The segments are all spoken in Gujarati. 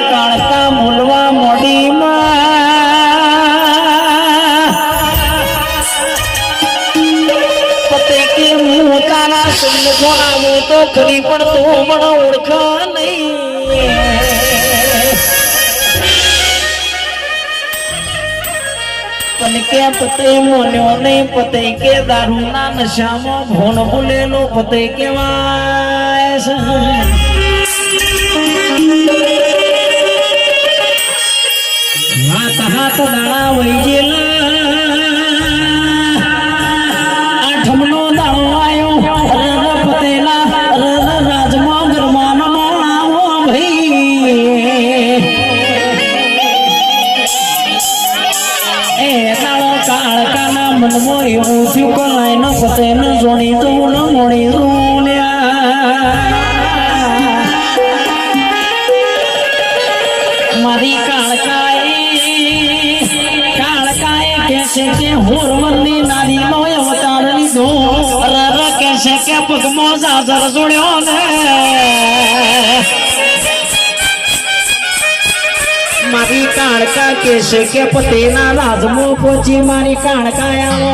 કાળકા મૂલવા મોડીમાં પતે કે હું તારા સન્મુખો આવું તો ખરી પણ તું મને ઓળખા નહીં. પણ કે પતે મોન્યો નહીં, પતે કે દારૂના નશામાં ભોણ બોલેલો પતે કેવાય છે. હાથ દાણા વહી ગયેલા આઠમનો દાડો આવ્યો પતેલા રાજમાં ગરમાનો આવો ભાઈ એ દાડો કાળકાના મનમાં એવું થયું કે લાઈનો પતેને જોડી દઉં ન મોડી દઉં મારી કે હોરવરની નારીનો અવતાર લીધો રર કે છે કે પગમાં જાજર જોડ્યો ને મારી કાળકા કે છે કે પતિના રાજમાં પહોંચી મારી કાળકા આવો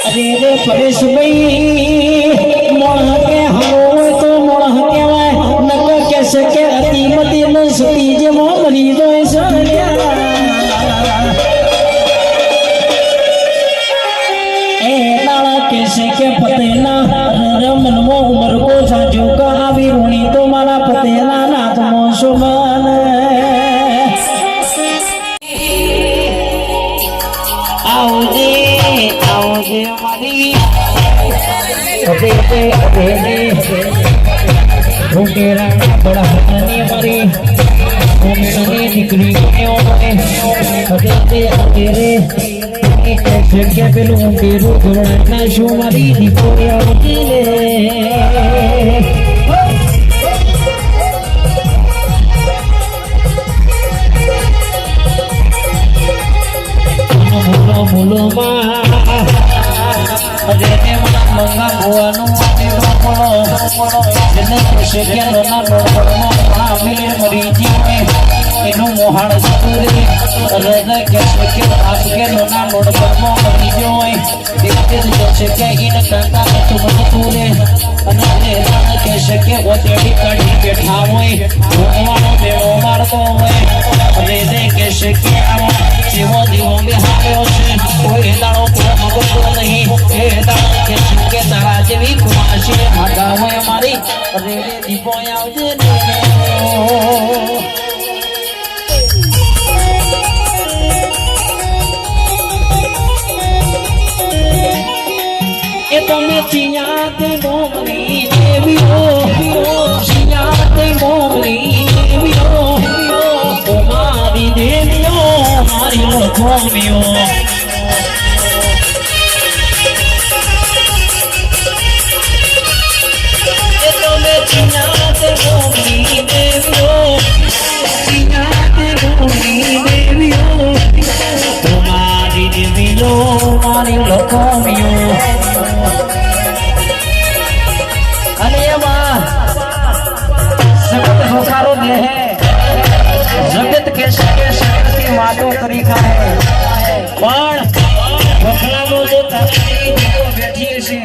અરે રે પરેશભાઈ મોણ કે હરો તો મોણ કહેવાય નક કે છે કે અતિમતી ન સતી જેવો બની જાય છે એ દાડા કે છે કે પતેના મનમાં ઉમર કો સાજો કા આવી રૂણી તો મારા પતેના નાથમાં સુમન આવજે આવજે મારી રૂકેરા બડા હતની મારી ઓમેની દીકરી અત્યારે જગ્યા પેલું પેલું ઘોડા શું મારી દીકરી આવતી લે બોલો માં મંગા ભોવાનું જેને શેક્યા લોના મરી જીવે એનું મોહાણ જતું રે કે આપકે લોના લોડપરમાં મરી ગયો હોય તે જશે કે એને કાકા તું તું રે અને કે શકે ઓતેડી કાઢી બેઠા હોય ભગવાનો બેડો મારતો હોય અને કે શકે જેવો દીવો બેહાડ્યો છે કોઈ દાડો મગતો નહીં એ દાડો કે શકે તારા જેવી કુમાશી માગા હોય મારી રે દીપો આવજે એ તમે ચિયાતે મોમની દેવીઓ ચિયાતે મોમની દેવીઓ ઓ મારી દેવીઓ મારી ઓળખોમીઓ એ તમે ચિયાતે મોમની દેવીઓ ચિયાતે મોમની દેવીઓ ઓ મારી દેવીઓ મારી ઓળખોમીઓ અને એમાં જગત હોકારો દે હે જગત કે શક્તિ વાતો તરીકા હે પણ વખલાનો જો તારી બેઠી છે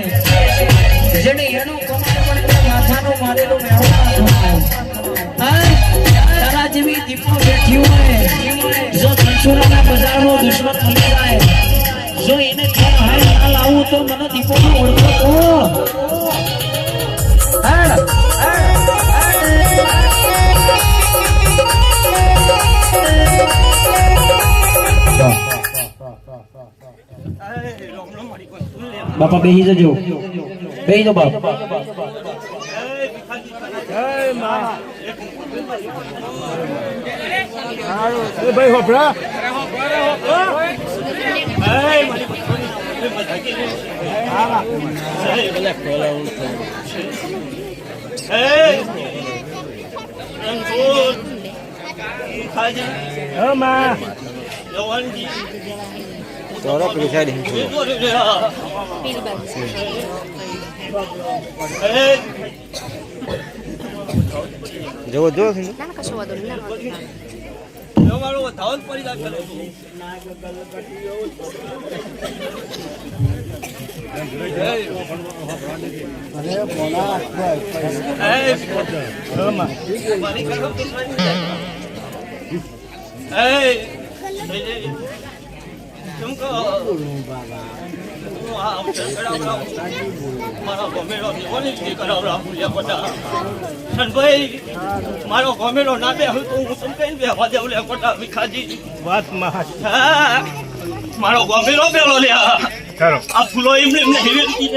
જેને એનું કમાય પણ માથાનો મારેલો મેળો તારા જેવી દીપો બેઠી હોય જો સંસુરાના બજારનો દુશ્મન બની જાય જો એને હાલ ના લાવું તો મને દીપો ઓળખો તો બાપા બેહી જજો બેહી જો બાપ ભાઈ હોપરા માં જવાનજી ચોરો પેલી સાઈડ જવો જો મારો ધાવત પડી જાય કરે મારો ગમેલો ના બે હું તો હું સમજાઈને બે વાજે ઓલે કોટા વિખાજી વાત માં મારો ગમેલો પેલો લ્યા ચાલો આ ફૂલો એમને એમને હિવેલી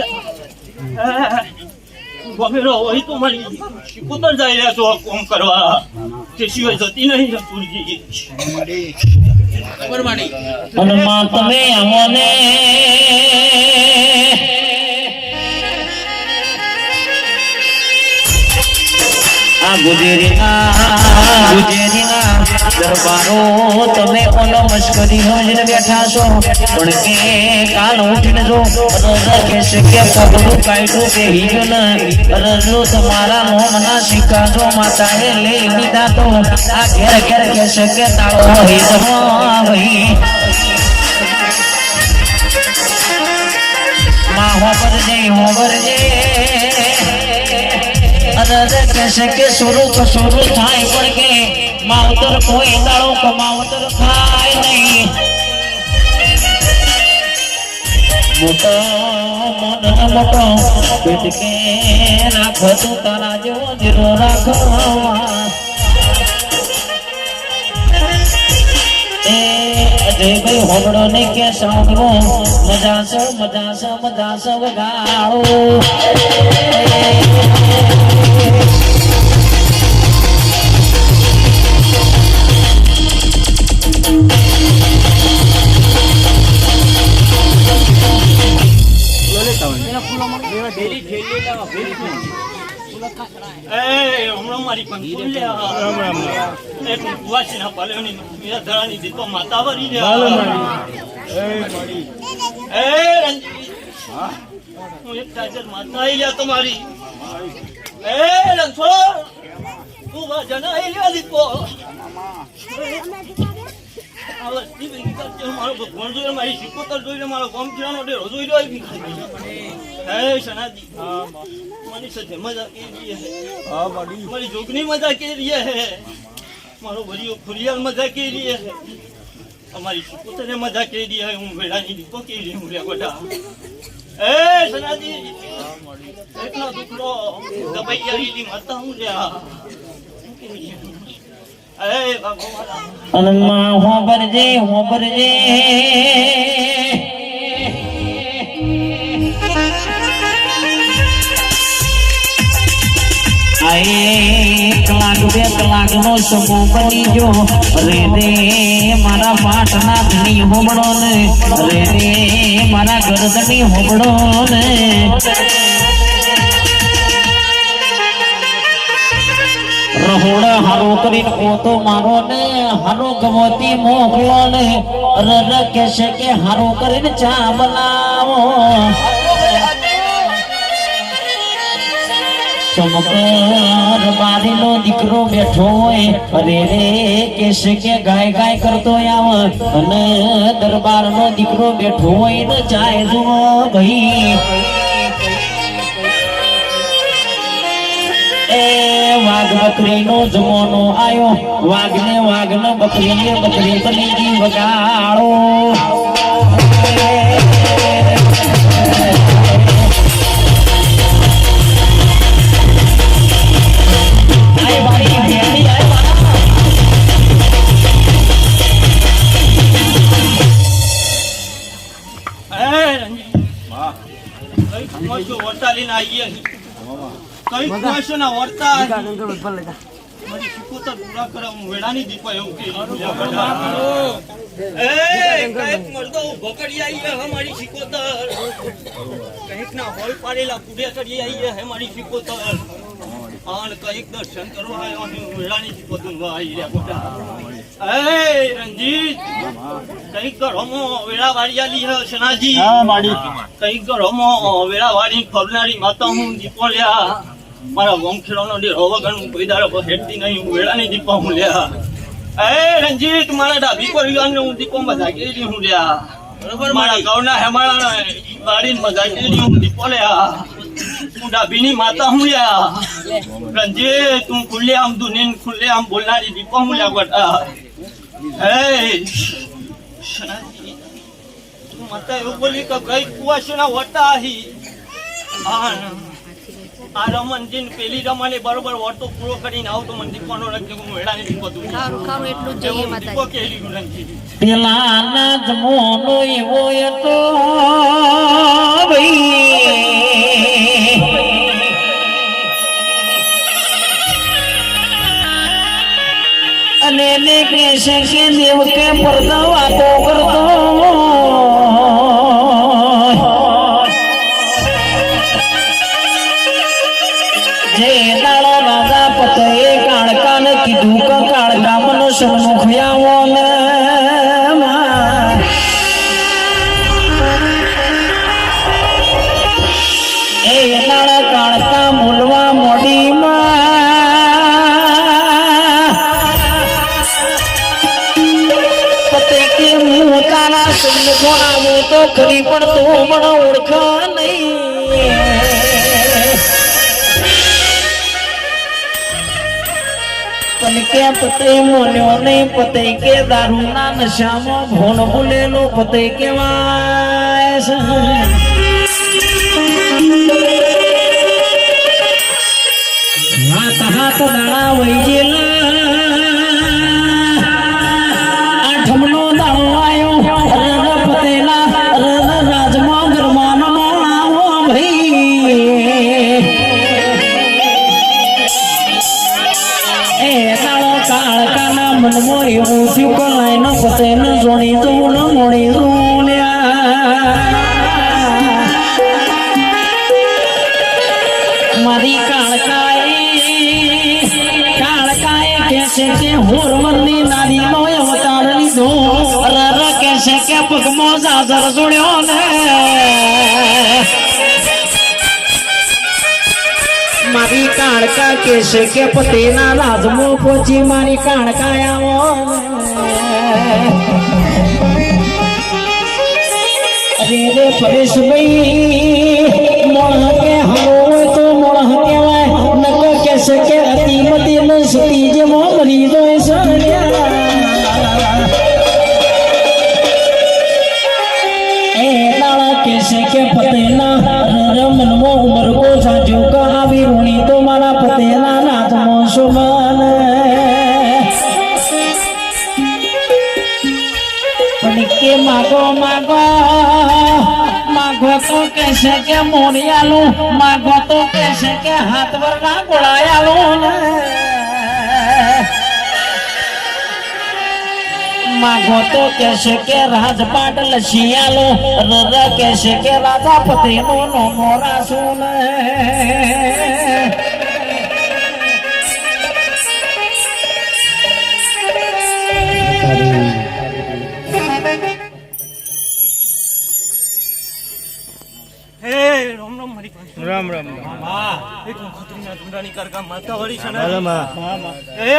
ગમેલો હોય તો મારી શિકોતર જાય રહ્યા છો કોમ કરવા તે સિવાય જતી નહીં પૂરજી અને માં તમે અમને આ ગુજેરીના દરબારો તમે ઓલો મસ્કરી હોઈને બેઠા છો પણ કે કાલ ઉઠીને જો કહેશે કે પગલું કાઢું કે હીરો રજુ તમારા મોમના સિક્કા જો માતાએ લઈ લીધા તો આ ઘેર ઘેર કહેશે કે તાળો હીરો ભાઈ માં હોબર જે कैसे के शुरू થાય પણ કે માવતર કોઈ દાડો કમાવતર થાય નહીં મોટો મોટો પેટ કે રાખો તું તારા જેવો જીરો રાખો એ અજયભાઈ હોબળો ને કે સાંભળો મજા સે વગાડો હમણાં મારી ધરાની દીપો માતા વરી હું એક ટાઈચર માતા આવી લ્યા તમારી રણછોડ તું જના આવી લ્યા દીપો મારો ભગવાન જોઈને મારી શિકોતર જોઈને મારો ગમ ચીરાનો ડેરો જોઈ રહ્યો હે સનાજી મારી સાથે મજા કેરી હે મારી જોગની મજા કેરી હે મારો ભરીઓ ફુરિયાલ મજા કેરી હે અમારી શિકોતરે મજા કેરી હે હું વેળાની દીપો કેરી હું લે બધા એ સનાજી એટલો દુખડો દબાઈ માતા હું લ્યા અનમાં હોબરજે કલાક 2 કલાકનો સમૂહ બની જો રે મારા પાટના ધણી હોબળો ને રે મારા ગરદની હોબળો ને રહોડા હારો કરીને ઓતો મારો ને હારો ગમતી મોકલો ને રર કહેશે કે હારો કરીને ચા બનાવો ચમકર બારીનો દીકરો બેઠો હોય અરે રે કહેશે કે ગાય કરતો આવ અને દરબારનો દીકરો બેઠો હોય ને ચાય જુઓ ભાઈ વાઘ બકરીનો જમાનો આયો વાઘને બકરી બની ગઈ વગાડો વેળાની દીપા એવું કે મારી શિકોતર કઈક ના હોલ પાડેલા પૂરે કરી આવી હે મારી શિકોતર અને કઈક દર્શન કરવા આવ્યો અને મેળાની બધું આવી રહ્યા ગોટા એ રંજીત કઈક ઘરોમાં વેળા વાળી આલી હે સનાજી કઈક ઘરોમાં વેળા વાળી ફરનારી માતા હું દીપો લ્યા મારા વંખેડોનો ડેરો વગર હું કોઈ દાડો હેડતી નહીં હું વેળાની દીપો હું લ્યા એ રંજીત મારા ડાબી પર હું દીપો મજા કરી હું લ્યા બરોબર મારા ગૌના હેમાળા વાળી મજા કરી હું દીપો લ્યા હું ડાબીની માતા હું લ્યા રંજીત તું ખુલ્લે આમ દુનિન ખુલ્લે આમ બોલનારી દીપો હું લ્યા ગોટા એ સનાજી તું માતા એવું બોલી કે કઈ કુવાસના વટા આહી આ રમણજી પેલી રમાને બરોબર વળતો પૂરો કરીને આવતો મને દીપવાનો લગે હું વેળાની દીપો તું એટલું જ જોઈએ દીપો કેલી રંજી પેલા ના જમોનો એવો હતો ભાઈ અને એને કહેશે કે દેવ કે પડદા વાતો કરતો જે દાડો રાજા પતએ કાળકાને કીધું કે કાળકા મનો સન્મુખ આવો ને એ દાડા કાળકા બોલવા મોડીમાં પતે કે હું તારા સન્મુખ આવું તો ખરી પણ તું મને ઓળખા નહીં કે પતે મોન્યો નહીં પતે કે દારૂના નશામાં ભોણ બોલેલો પતે કેવાય છે હાથ હાથ દાડા વહી ગયેલા આઠમનો દાડો આવ્યો પતેલા રાજમાં ગરમાનો આવો ભાઈ કાળકાના મનમાં એવું થયું કે લાઈનો પતેને જોણી દઉં ને મોડી દઉં મારી કાળકાએ કહે છે કે હોરવરની નારીનો અવતાર લીધો રર કહે છે કે પગમાં જાજર જોડ્યો ને મારી કાળકા કેશે કે પતિના રાજમાં પહોંચી મારી કાળકા આવો રે પરેશભાઈ મોણ કે હરો તો મોણ કહેવાય નકો કેશે કે અતિમતી ન સતી જેવો મરી જાય એ દાડા કેશે કે પતિના મનમો ઉમર કો સાજો કા આવી રૂણી તો મારા પતિના નાથમાં સુમન પણ કે માગો માગો માગો તો કહેશે કે મોરિયાલું માગો તો કહેશે કે હાથ વરના ગોળાયાલું માગો તો કહેશે કે રાજપાટ લસિયાલો રર કહેશે કે રાજા પતિનો નોમો રાસુન રામ રામ એક ખતરીના ધુંડાની કરકા માતા વળી છે ને એ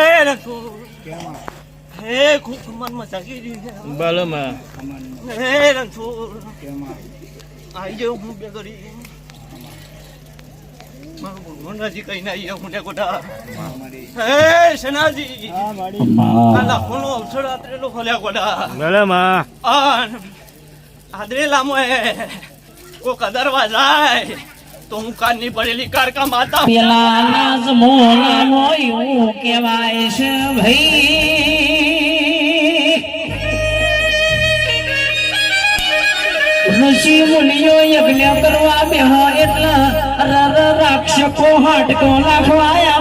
હે ખૂબ મનમાં જાગી રહી છે બાલમાં હે રણછોડ આઈ જાઉં હું બે કરી મારું ભગવાનજી કઈ ના આવ્યા હું ને ગોટા હે સનાજી આ લાખોનો અવસર આતરેલો ખોલ્યા ગોટા બાલમાં આદરેલામો કો કદરવા જાય તો હું કાનની પડેલી કારકા માતા પેલા નાજ મોના એવું કહેવાય છે ભાઈ ઋષિ મુનિઓ યજ્ઞ કરવા બેહો એટલા રાક્ષકો હાટકો નાખવાયા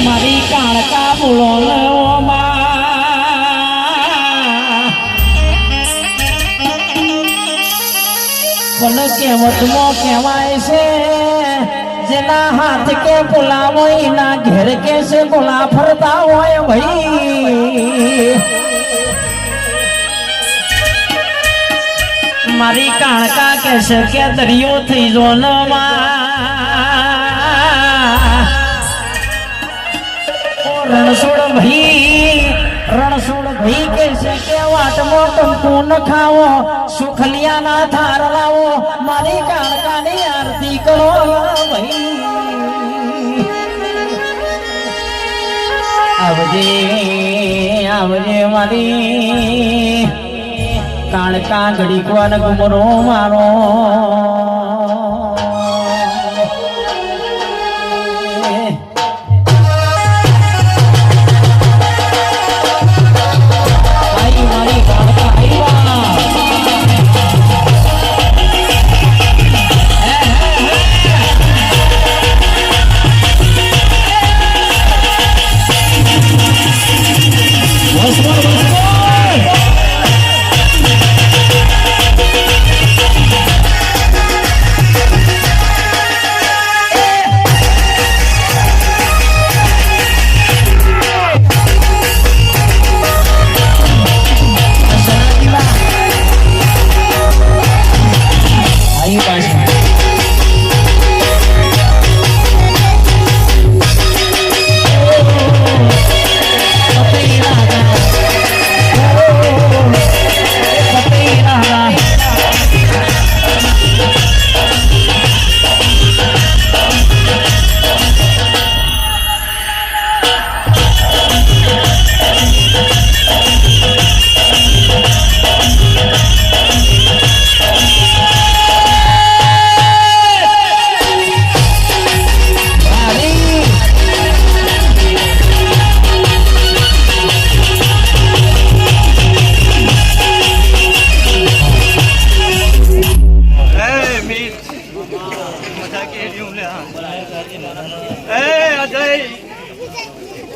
મારી કાળકા બોલો ભલે કહેવતમાં કહેવાય છે જેના હાથ કે બોલાવો એના ઘેર કે છે બોલા ફરતા હોય ભાઈ મારી કાણકા કે છે કે દરિયો થઈ જો ન રણછોડ ભાઈ કે છે કે વાટમાં ટંકુ ન ખાવો સુખલિયા ના થાર લાવો મારી કાણકાની આરતી કરો ભાઈ આવજે મારી કાણકા ઘડીક વાર ગુમરો મારો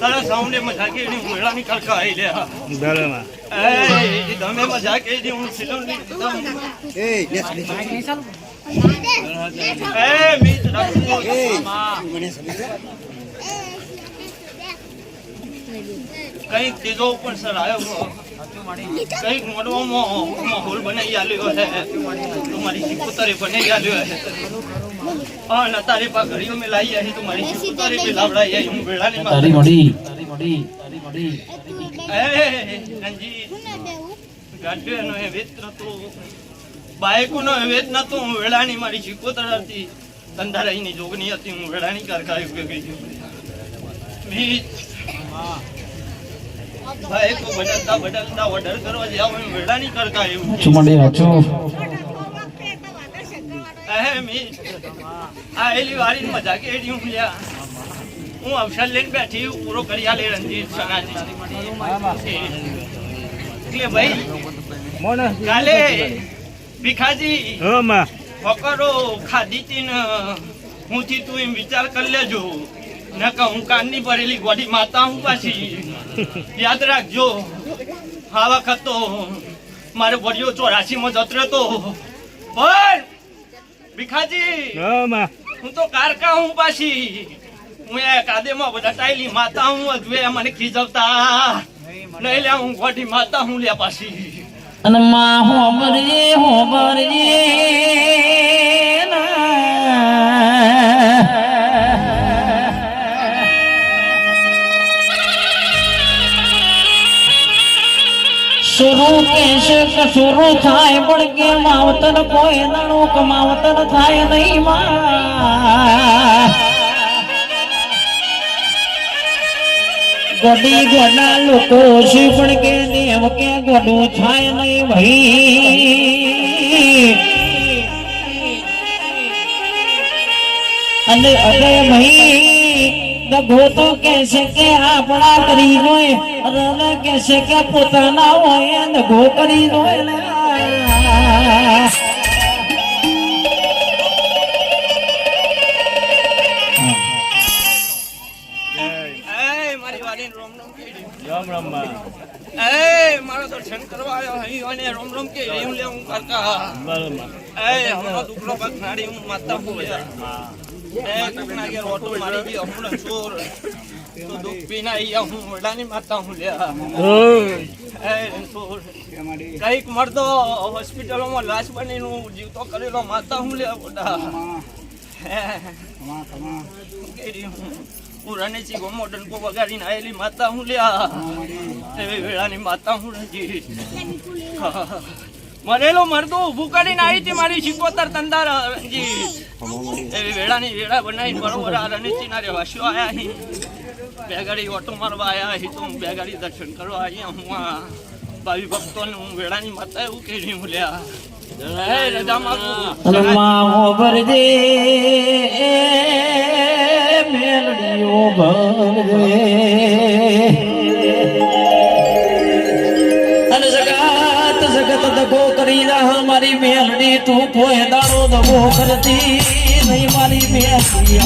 તારા સામને મજાકે ની મેળાની કડકા આઈ લે બરાબર એ તમે મજાકે ની હું સિલોની મીત રાખો કઈ તેજો પણ સર આવ્યો કઈ મોડો માહોલ બનાવી આલ્યો હે તમારી સિકોતરે બનાવી આલ્યો હે અને તારી પા ઘડીઓ મે લાઈ આહી તમારી સિકોતરે पे લાવડાઈ આહી હું વેળાની તારી મોડી નંજી ગાડ્યો એ વેત નતો બાઈકો નો વેત નતો હું વેળાની મારી સિકોતર હતી ધંધારાઈની જોગની હતી હું વેળાની કરકાઈ ગઈ મી ભાઈ કો બદલતા ઓર્ડર કરવા જાવ એમ વેળાની કરતા એવું ચુમડી વાચો મી આ એલી વારી મજાકે એડી હું લ્યા હું અવસર લઈને બેઠી પૂરો કરી આલે રણજીત સનાજી એટલે ભાઈ કાલે ભીખાજી માં પકડો ખાધી તીન હું થી તું એમ વિચાર કરી લેજો નકા હું કાનની ભરેલી ગોડી માતા હું પાછી યાદ રાખજો આ વખત તો મારે વડિયો 84 માં જતરે તો પણ ભીખાજી હું તો કારકા હું પાછી હું એ કાદેમાં બધા ટાઈલી માતા હું અજવે મને ખીજવતા નહીં લે હું ગોડી માતા હું લે પાછી અને માં હોબરજે शुरू कैसे शुरू थाय बढ़ के मावतर कोई नणो कमावतर थाय नहीं मां गोडी गोडा लोको शिवण के देव के गोडू थाय नहीं भाई अने अरे भाई दगो तो कैसे के आपड़ा करी रोए अरे कैसे के पोताना होए दगो करी रोए મારી વાલીને રોમ રોમ કહી રામ રામ માં મારો દર્શન કરવા આવ્યો અહીં અને રોમ રોમ કે હું લે હું કરતા બરાબર માં હમણાં દુકડો પાક નાડી હું માતા હું કોકના ઘેર ઓટો મારી ગયો હમણાં ચોર તો દુઃખ પીના અહીંયા હું વડાની માતા હું લ્યા કઈક મળતો હોસ્પિટલોમાં લાશ બનીને જીવતો કરેલો માતા હું લ્યા બોડા હું રણેચી ગોમો ડંકો વગાડીને આવેલી માતા હું લ્યા એવી વેળાની માતા હું રજી મરેલો મરતો ઊભું કરીને આવી હતી મારી 76 તંદાર રંજીત એવી વેળાની વેળા બનાવી બરોબર આ રણેચી ના રહેવાસીઓ આયા અહીં બે ગાડી ઓટો મારવા આયા અહીં તો હું બે ગાડી દર્શન કરવા અહીંયા હું આ ભાવિ ભક્તોને હું વેળાની માતા એવું કહી હું લ્યા રજા માગો ભરજે મેલડીઓ ભરજે અને જગત દગો કરી રાહ મારી મેલડી તું કોઈ દાડો દગો કરતી નહીં મારી મેલડી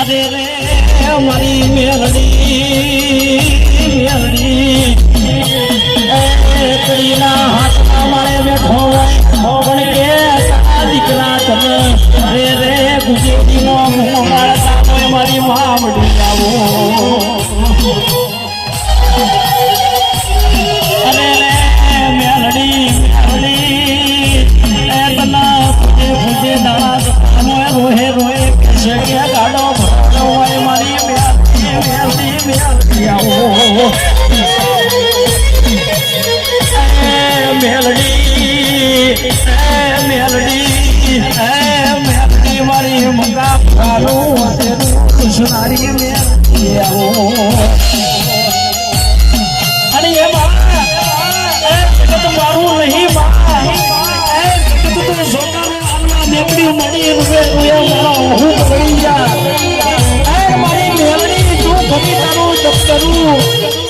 અરે રે મારી મેલડી કડીના હાથમાં મારે બેઠો ભોગણ કે દીકરા તમે રે રે ગુજેટીનો મું મારા મારી મામડી આવો અરે રે મેલડી તના પૂજે દાણા રોહે રોહે કે ગાડો હોય મારી મેલડી આવો મેલડી મારી મંગા સુનારી મેલડી આવો અને એ મારું નહીં તું સોના મેકડી મળી હું પકડી જા મારી મેલડી તું ગમી તારું જપ કરું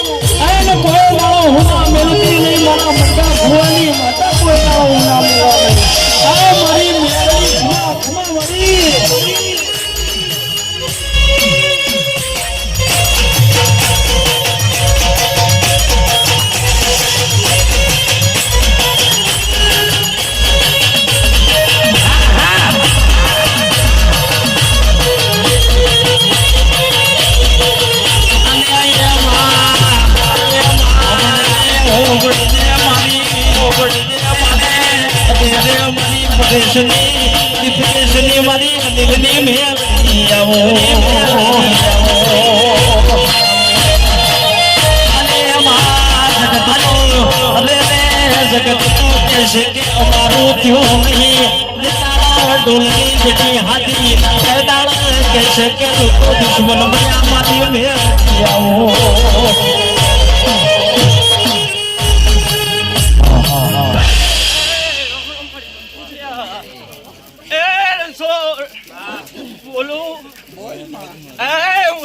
કોઈ વાળો હું મેલડી નહીં મારા મંગા ભુવાની માતા કોઈ વાળો હું ના મેળવે મારી મેલડી ખમા વળી મારી દિલની મેલડી આવો જગત કહેશે કે અમારું થયું નહીં ડોલની જેટલી હાથી કહેશે કે દુશ્મન બન્યા મારી મેલડી આવો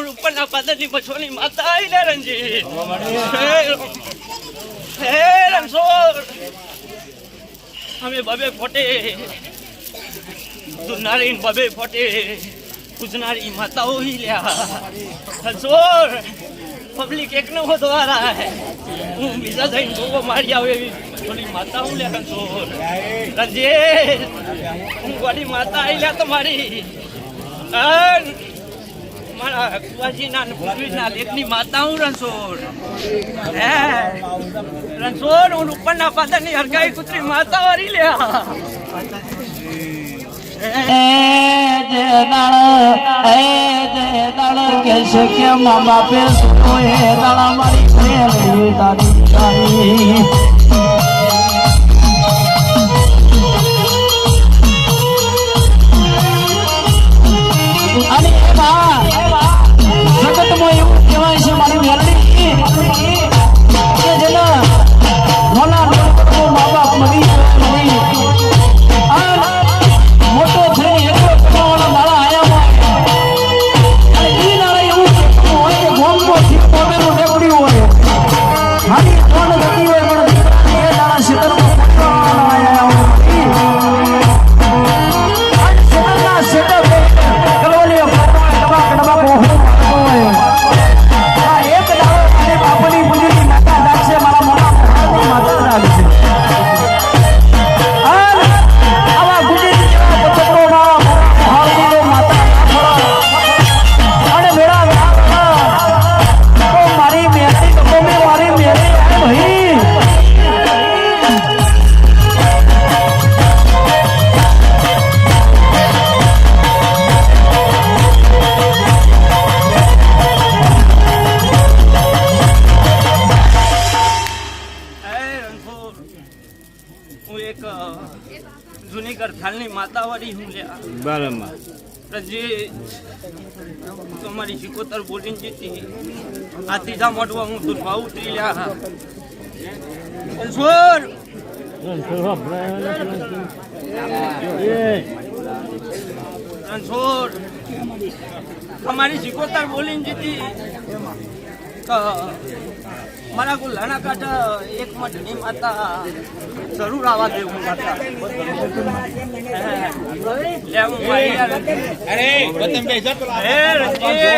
ઉપરના પાદરની બછોની માતા આવી લે રણજીત રણછોડ અમે બબે ફોટે દુનારી બબે ફોટે પૂજનારી માતાઓ ही લ્યા રણછોડ પબ્લિક એક નો દ્વારા હું બીજા જઈને ગોગો મારી આવે એવી બછોની માતા હું લે રણછોડ રણજીત હું ગોડી માતા આવી લ્યા તમારી મારા કુવાજીના ભૂમિના લેખની માતા હું રણછોડ રણછોડ હું ઉપરના પાદરની હરકાઈ કુતરી માતા વાળી લ્યા कैसे के माँ बापे सुनो हे दाड़ा मारी मेलड़ी दादी અને એમાં જગતમાં એવું કહેવાય છે મારી મેલડી કે જેના નાના મા બાપ મરી મોટો થઈ એટલો કમાવાના મારા આયામાં અને એ નાળે એવું હોય કે ગોમમાં શીખ પોમેનું ટેકડ્યું હોય હાની કોણ થતી હોય પણ બરાબર પછી તમારી શિકોતર બોલીને જીતી આ ત્રીજા મોટવા હું દુર્ભા ઉતરી લ્યા રણછોડ રણછોડ તમારી શિકોતર બોલીને જીતી મારા ગુલ્લાના કાંઠા એક મઠની માતા જરૂર આવા દેવું માતા અરે